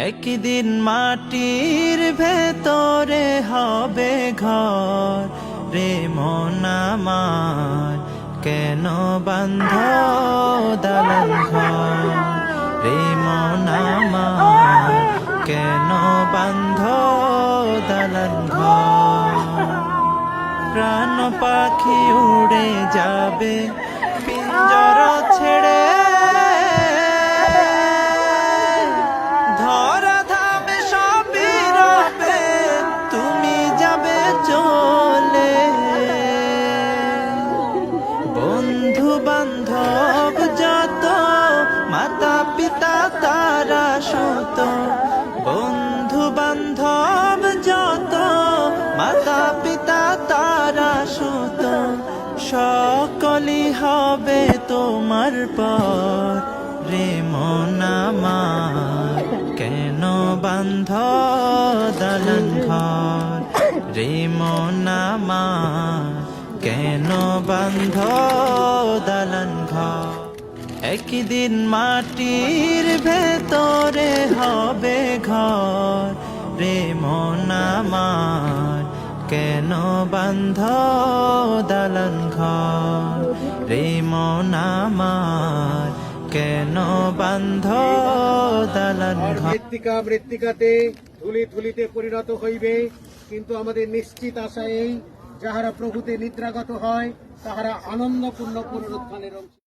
একদিন মাটির ভেতরে হবে ঘর রে মন আমার, কেন বান্ধ দালান ঘর রে মন আমার, কেন বান্ধ দালান ঘর। প্রাণ পাখি উড়ে যাবে পিঞ্জর ছেড়ে, ধরা ধামে সবই রবে, তুমি যাবে চলে। বন্ধু বান্ধব যত, মাতা পিতা তারা সুত, বন্ধু বান্ধব যত, মাতা পিতা তারা সুত, সকলই হবে তোমার পর রে মন আমার, কেন বান্ধ দালান ঘর রে মন আমার, কেন বান্ধ দালান ঘর। একদিন মাটির ভেতরে হবে ঘর রে মন আমার, কেন বান্ধ দালান ঘর রে মন আমার, কেন বান্ধ দালান ঘর। মৃত্তিকাতে ধুলি ধুলিতে পরিণত হইবে, কিন্তু আমাদের নিশ্চিত আশা এই, যাহারা প্রভুতে নিদ্রাগত হয় তাহারা আনন্দপূর্ণ পুনরুত্থানের অংশ।